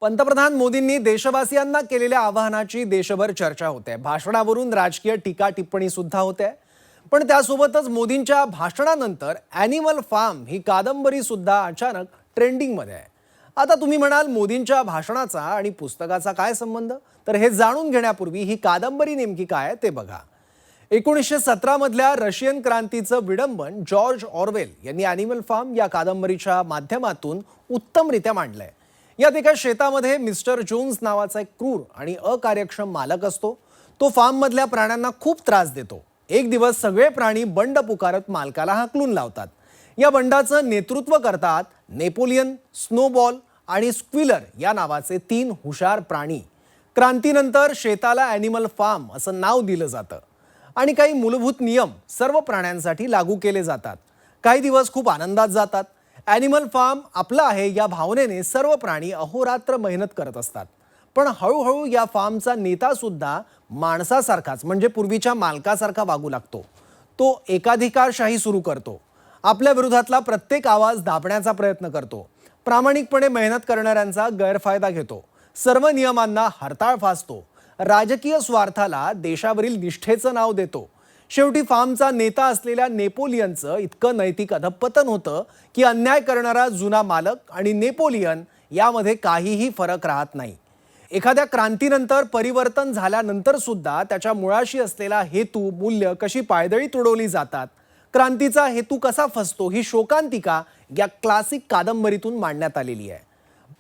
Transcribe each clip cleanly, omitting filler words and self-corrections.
पंतप्रधान मोदींनी देशवासियांना केलेल्या आवाहनाची देशभर चर्चा होते। भाषणावरून राजकीय टीका टिप्पणी सुद्धा होते। पण त्यासोबतच मोदींच्या भाषणानंतर ॲनिमल फार्म ही कादंबरी सुद्धा अचानक ट्रेंडिंग मध्ये आहे। आता तुम्ही म्हणाल मोदींच्या भाषणाचा आणि पुस्तकाचा काय संबंध? तर हे जाणून घेण्यापूर्वी ही कादंबरी नेमकी काय ते बघा। 1917 मधल्या रशियन क्रांतीचं विडंबन जॉर्ज ऑरवेल यांनी ॲनिमल फार्म या कादंबरीच्या माध्यमातून उत्तमरित्या मांडलंय। यात एका शेतामध्ये मिस्टर जोन्स नावाचा एक क्रूर आणि अकार्यक्षम मालक असतो। तो फार्म मधल्या प्राण्यांना खूप त्रास देतो। एक दिवस सगळे प्राणी बंड पुकारत मालकाला हाकलून लावतात। या बंडाचं नेतृत्व करतात नेपोलियन, स्नोबॉल आणि स्क्विलर या नावाचे 3 हुशार प्राणी। क्रांतीनंतर शेताला ॲनिमल फार्म असं नाव दिलं जातं आणि काही मूलभूत नियम सर्व प्राण्यांसाठी लागू केले जातात। काही दिवस खूप आनंदात जातात। ॲनिमल फार्म आपलं आहे या भावनेने सर्व प्राणी अहोरात्र मेहनत करत असतात। पण हळूहळू या फार्मचा नेता सुद्धा माणसासारखाच म्हणजे पूर्वीच्या मालकासारखा वागू लागतो। तो एकाधिकारशाही सुरू करतो। आपल्या विरोधातला प्रत्येक आवाज दाबण्याचा प्रयत्न करतो। प्रामाणिकपणे मेहनत करणाऱ्यांचा गैरफायदा घेतो। सर्व नियमांना हरताळ फासतो। राजकीय स्वार्थाला देशावरील निष्ठेचं नाव देतो। शेवटी फार्मचा नेता असलेल्या नेपोलियनचं इतकं नैतिक अधपतन होतं की अन्याय करणारा जुना मालक आणि नेपोलियन यामध्ये काहीही फरक राहत नाही। एखाद्या क्रांतीनंतर परिवर्तन झाल्यानंतर सुद्धा त्याच्या मुळाशी असलेला हेतू, मूल्य कशी पायदळी तुडवली जातात, क्रांतीचा हेतू कसा फसतो, ही शोकांतिका या क्लासिक कादंबरीतून मांडण्यात आलेली आहे।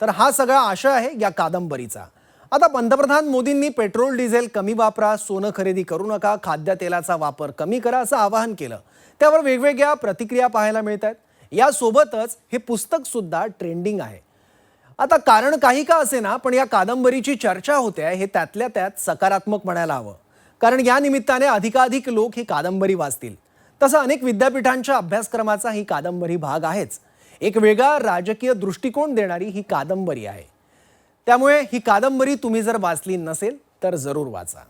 तर हा सगळा आशय आहे या कादंबरीचा। आता पंतप्रधान मोदींनी पेट्रोल डिझेल कमी वापरा, सोनं खरेदी करू नका, खाद्यतेलाचा वापर कमी करा असं आवाहन केलं। त्यावर वेगवेगळ्या प्रतिक्रिया पाहायला मिळतात। यासोबतच हे पुस्तक सुद्धा ट्रेंडिंग आहे। आता कारण काही का असेना, पण या कादंबरीची चर्चा होते आहे हे त्यातल्या त्यात सकारात्मक म्हणायला हवं। कारण या निमित्ताने अधिकाधिक लोक ही कादंबरी वाचतील। तसं अनेक विद्यापीठांच्या अभ्यासक्रमाचा ही कादंबरी भाग आहेच। एक वेगळा राजकीय दृष्टिकोन देणारी ही कादंबरी आहे। त्यामुळे ही कादंबरी तुम्ही जर वाचली नसेल तर जरूर वाचा।